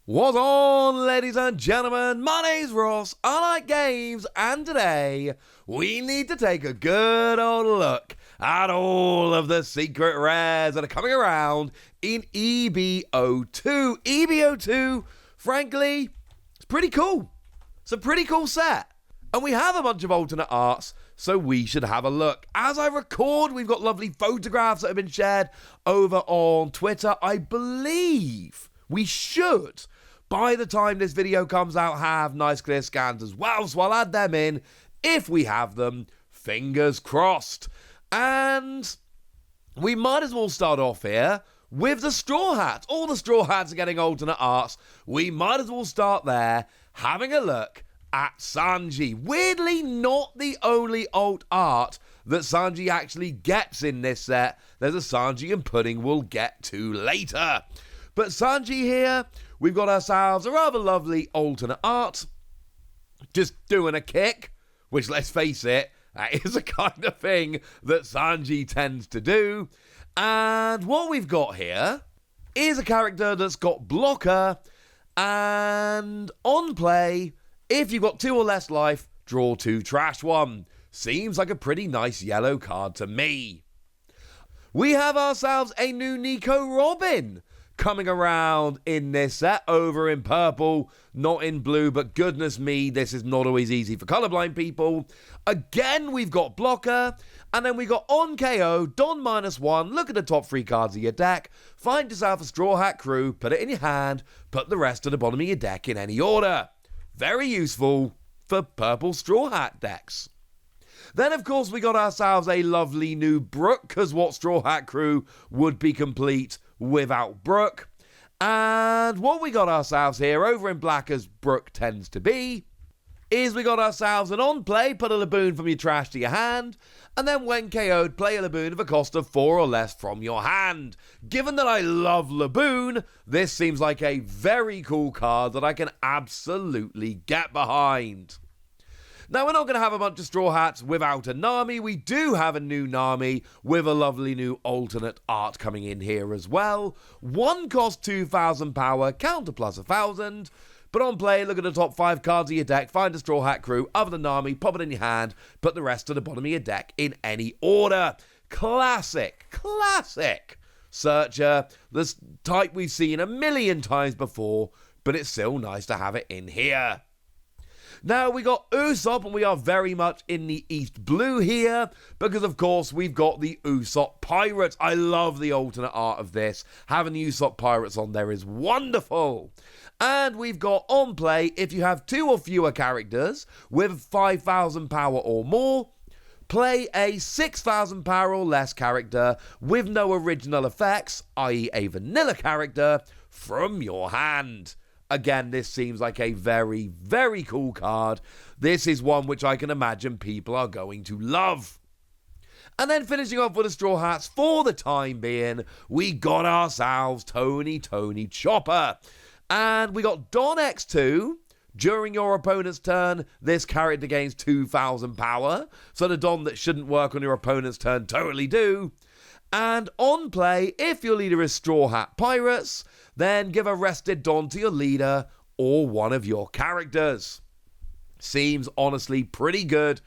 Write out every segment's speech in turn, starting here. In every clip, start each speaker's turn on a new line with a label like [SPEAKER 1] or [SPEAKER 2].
[SPEAKER 1] What's on, ladies and gentlemen? My name's Ross, I like games, and today we need to take a good old look at all of the secret rares that are coming around in EB-02. EB-02, frankly, it's pretty cool. It's a pretty cool set. And we have a bunch of alternate arts, so we should have a look. As I record, we've got lovely photographs that have been shared over on Twitter. I believe we should, by the time this video comes out, have nice clear scans as well, so I'll add them in if we have them, fingers crossed. And we might as well start off here with the Straw Hats. All the Straw Hats are getting alternate arts. We might as well start there, having a look at Sanji. Weirdly, not the only alt art that Sanji actually gets in this set. There's a Sanji and Pudding we'll get to later. But Sanji here, we've got ourselves a rather lovely alternate art. Just doing a kick, which, let's face it, that is a kind of thing that Sanji tends to do. And what we've got here is a character that's got blocker, and on play, if you've got 2 or less life, draw 2, trash 1. Seems like a pretty nice yellow card to me. We have ourselves a new Nico Robin coming around in this set, over in purple, not in blue, but goodness me, this is not always easy for colorblind people. Again, we've got blocker, and then we got on KO, Don -1, look at the top 3 cards of your deck, find yourself a Straw Hat crew, put it in your hand, put the rest at the bottom of your deck in any order. Very useful for purple Straw Hat decks. Then, of course, we got ourselves a lovely new Brook, because what Straw Hat crew would be complete without Brook? And what we got ourselves here, over in black as Brook tends to be, is we got ourselves an on-play, put a Laboon from your trash to your hand, and then when KO'd, play a Laboon of a cost of 4 or less from your hand. Given that I love Laboon, this seems like a very cool card that I can absolutely get behind. Now, we're not going to have a bunch of Straw Hats without a Nami. We do have a new Nami with a lovely new alternate art coming in here as well. One cost 2,000 power, counter plus 1,000. But on play, look at the top 5 cards of your deck, find a Straw Hat crew other than Nami, pop it in your hand, put the rest to the bottom of your deck in any order. Classic Searcher, the type we've seen a million times before, but it's still nice to have it in here. Now, we got Usopp, and we are very much in the East Blue here, because, of course, we've got the Usopp Pirates. I love the alternate art of this. Having the Usopp Pirates on there is wonderful. And we've got on play, if you have 2 or fewer characters with 5,000 power or more, play a 6,000 power or less character with no original effects, i.e. a vanilla character, from your hand. Again, this seems like a very, very cool card. This is one which I can imagine people are going to love. And then finishing off with the Straw Hats, for the time being, we got ourselves Tony Chopper. And we got Don X2. During your opponent's turn, this character gains 2,000 power. So the Don that shouldn't work on your opponent's turn totally do. And on play, if your leader is Straw Hat Pirates, then give a rested Don to your leader or one of your characters. Seems honestly pretty good.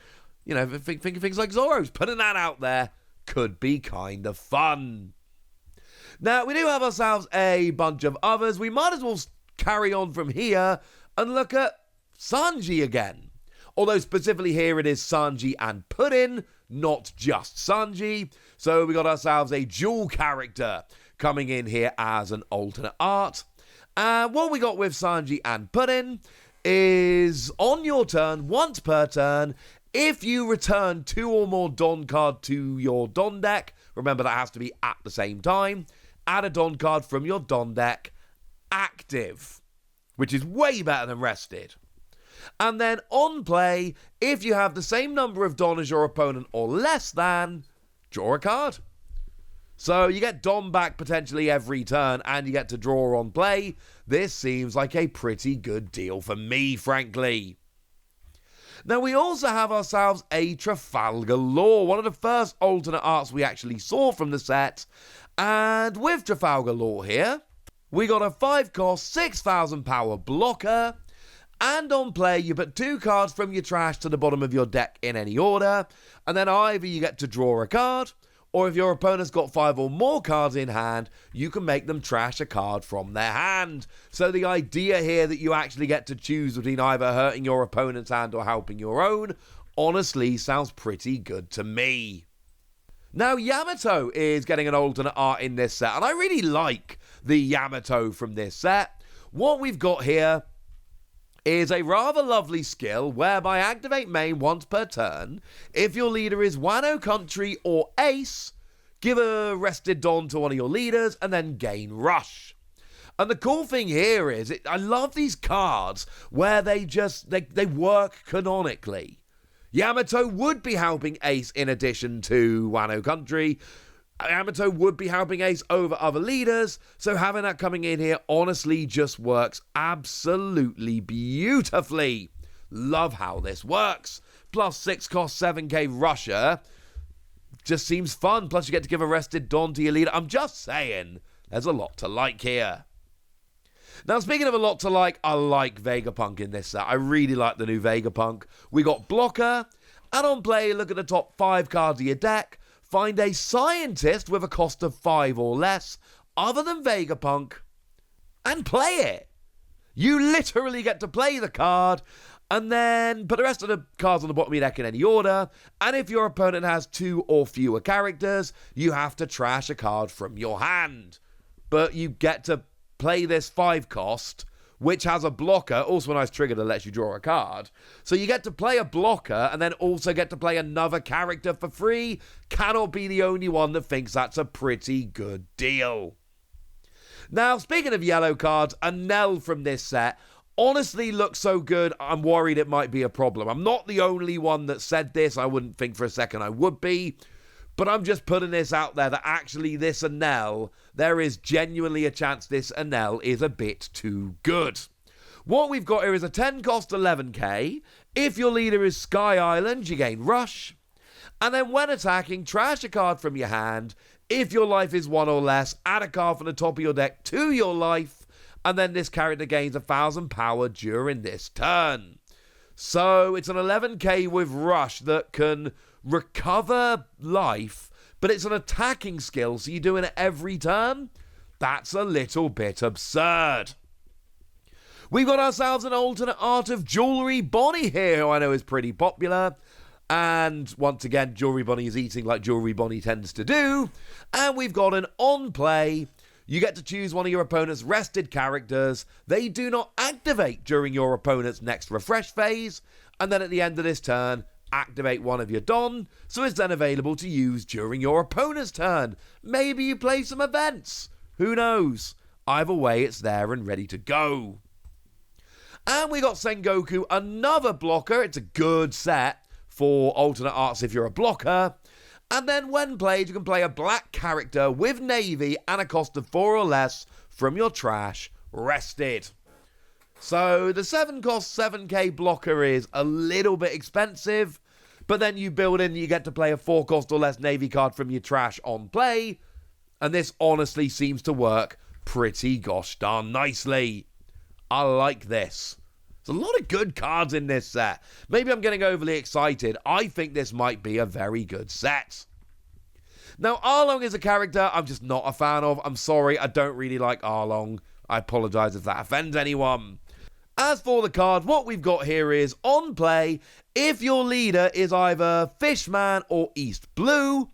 [SPEAKER 1] You know, think of things like Zoro's. Putting that out there could be kind of fun. Now, we do have ourselves a bunch of others. We might as well carry on from here and look at Sanji again. Although specifically here it is Sanji and Pudding, not just Sanji. So we got ourselves a dual character coming in here as an alternate art. And what we got with Sanji and Pudding is on your turn, once per turn, if you return 2 or more Don card to your Don deck, remember that has to be at the same time, add a Don card from your Don deck active, which is way better than rested. And then on play, if you have the same number of Don as your opponent or less than, draw a card. So you get Don back potentially every turn and you get to draw on play. This seems like a pretty good deal for me, frankly. Now we also have ourselves a Trafalgar Law, one of the first alternate arts we actually saw from the set. And with Trafalgar Law here, we got a 5-cost, 6,000 power blocker. And on play, you put 2 cards from your trash to the bottom of your deck in any order. And then either you get to draw a card, or if your opponent's got 5 or more cards in hand, you can make them trash a card from their hand. So the idea here that you actually get to choose between either hurting your opponent's hand or helping your own, honestly sounds pretty good to me. Now, Yamato is getting an alternate art in this set, and I really like the Yamato from this set. What we've got here is a rather lovely skill whereby activate main once per turn. If your leader is Wano Country or Ace, give a rested Don to one of your leaders and then gain Rush. And the cool thing here is, I love these cards where they work canonically. Yamato would be helping Ace in addition to Wano Country. Yamato would be helping Ace over other leaders, so having that coming in here honestly just works absolutely beautifully. Love how this works. Plus 6 cost 7k Rusher. Just seems fun, plus you get to give a rested Don to your leader. I'm just saying, there's a lot to like here. Now, speaking of a lot to like, I like Vegapunk in this set. I really like the new Vegapunk. We got Blocker, and on play, look at the top 5 cards of your deck. Find a scientist with a cost of 5 or less, other than Vegapunk, and play it. You literally get to play the card, and then put the rest of the cards on the bottom of your deck in any order, and if your opponent has 2 or fewer characters, you have to trash a card from your hand. But you get to play this 5 cost, which has a blocker, also a nice trigger that lets you draw a card. So you get to play a blocker and then also get to play another character for free. Cannot be the only one that thinks that's a pretty good deal. Now, speaking of yellow cards, Enel from this set honestly looks so good, I'm worried it might be a problem. I'm not the only one that said this. I wouldn't think for a second I would be. But I'm just putting this out there that actually this Enel, there is genuinely a chance this Enel is a bit too good. What we've got here is a 10 cost 11k. If your leader is Sky Island, you gain Rush. And then when attacking, trash a card from your hand. If your life is 1 or less, add a card from the top of your deck to your life. And then this character gains 1,000 power during this turn. So it's an 11k with Rush that can recover life, but it's an attacking skill, so you're doing it every turn? That's a little bit absurd. We've got ourselves an alternate art of Jewelry Bonnie here, who I know is pretty popular. And once again, Jewelry Bonnie is eating like Jewelry Bonnie tends to do. And we've got an on play. You get to choose one of your opponent's rested characters. They do not activate during your opponent's next refresh phase. And then at the end of this turn, activate one of your Don, so it's then available to use during your opponent's turn. Maybe you play some events. Who knows? Either way, it's there and ready to go. And we got Sengoku, another blocker. It's a good set for alternate arts if you're a blocker. And then when played, you can play a black character with Navy and a cost of 4 or less from your trash, rested. So the 7 cost 7k blocker is a little bit expensive, but then you build in, you get to play a 4 cost or less Navy card from your trash on play, and this honestly seems to work pretty gosh darn nicely. I like this. There's a lot of good cards in this set. Maybe I'm getting overly excited. I think this might be a very good set. Now, Arlong is a character I'm just not a fan of. I'm sorry, I don't really like Arlong. I apologise if that offends anyone. As for the card, what we've got here is, on play, if your leader is either Fishman or East Blue,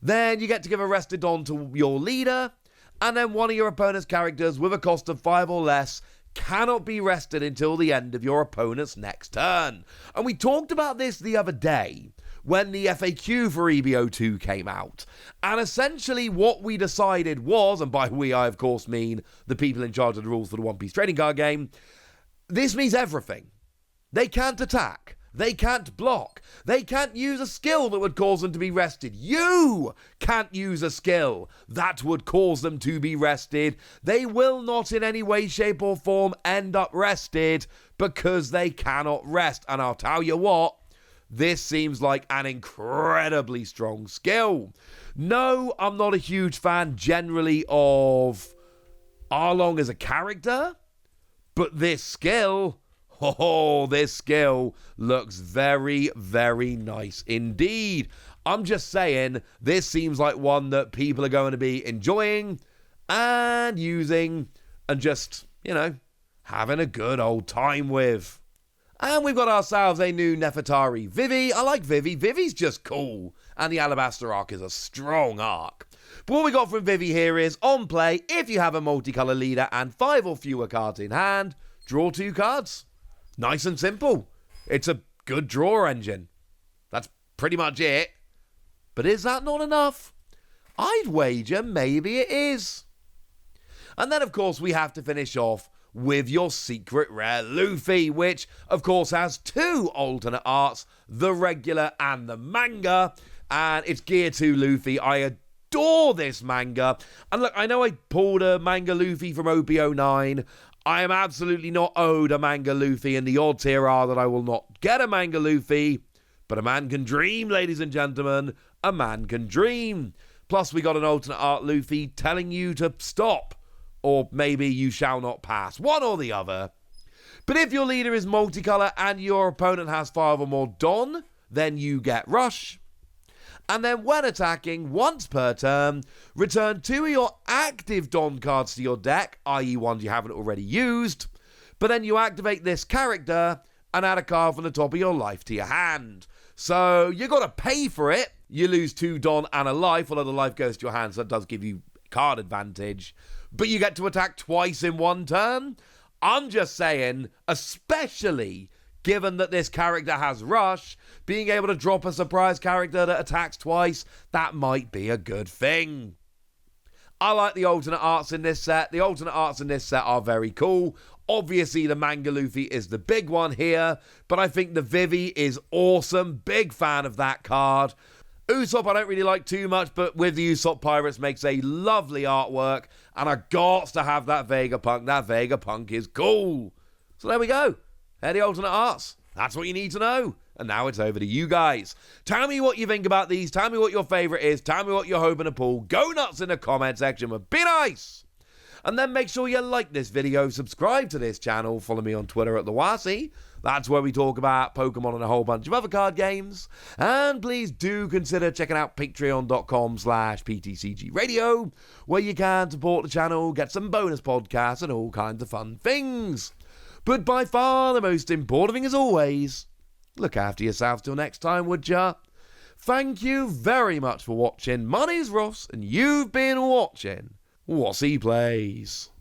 [SPEAKER 1] then you get to give a rested on to your leader, and then one of your opponent's characters with a cost of 5 or less cannot be rested until the end of your opponent's next turn. And we talked about this the other day when the FAQ for EB-02 came out. And essentially what we decided was, and by we I of course mean the people in charge of the rules for the One Piece trading card game, this means everything. They can't attack. They can't block. They can't use a skill that would cause them to be rested. You can't use a skill that would cause them to be rested. They will not in any way, shape or form end up rested because they cannot rest. And I'll tell you what, this seems like an incredibly strong skill. No, I'm not a huge fan generally of Arlong as a character, but this skill, this skill looks very, very nice indeed. I'm just saying, this seems like one that people are going to be enjoying and using and just, having a good old time with. And we've got ourselves a new Nefertari Vivi. I like Vivi. Vivi's just cool. And the Alabaster arc is a strong arc. But what we got from Vivi here is, on play, if you have a multicolour leader and 5 or fewer cards in hand, draw 2 cards. Nice and simple. It's a good draw engine. That's pretty much it. But is that not enough? I'd wager maybe it is. And then, of course, we have to finish off with your secret rare Luffy, which, of course, has 2 alternate arts, the regular and the manga, and it's geared to Luffy. I adore this manga. And look, I know I pulled a manga Luffy from EB-09. I am absolutely not owed a manga Luffy, and the odds here are that I will not get a manga Luffy. But a man can dream, ladies and gentlemen. A man can dream. Plus, we got an alternate art Luffy telling you to stop. Or maybe you shall not pass. One or the other. But if your leader is multicolour and your opponent has 5 or more Don, then you get Rush. And then when attacking, once per turn, return 2 of your active Don cards to your deck, i.e. ones you haven't already used. But then you activate this character and add a card from the top of your life to your hand. So you got to pay for it. You lose 2 Don and a life, although the life goes to your hand, so that does give you card advantage. But you get to attack twice in one turn. I'm just saying, especially given that this character has Rush, being able to drop a surprise character that attacks twice, that might be a good thing. I like the alternate arts in this set. The alternate arts in this set are very cool. Obviously, the manga Luffy is the big one here, but I think the Vivi is awesome. Big fan of that card. Usopp I don't really like too much, but with the Usopp Pirates makes a lovely artwork, and I got to have that Vegapunk. That Vegapunk is cool. So there we go. They're the alternate arts. That's what you need to know. And now it's over to you guys. Tell me what you think about these. Tell me what your favourite is. Tell me what you're hoping to pull. Go nuts in the comment section, but be nice. And then make sure you like this video, subscribe to this channel, follow me on Twitter at TheWasi. That's where we talk about Pokemon and a whole bunch of other card games. And please do consider checking out patreon.com/PTCG Radio, where you can support the channel, get some bonus podcasts and all kinds of fun things. But by far the most important thing as always, look after yourselves till next time, would ya? Thank you very much for watching. My name's Ross, and you've been watching Wasi Plays.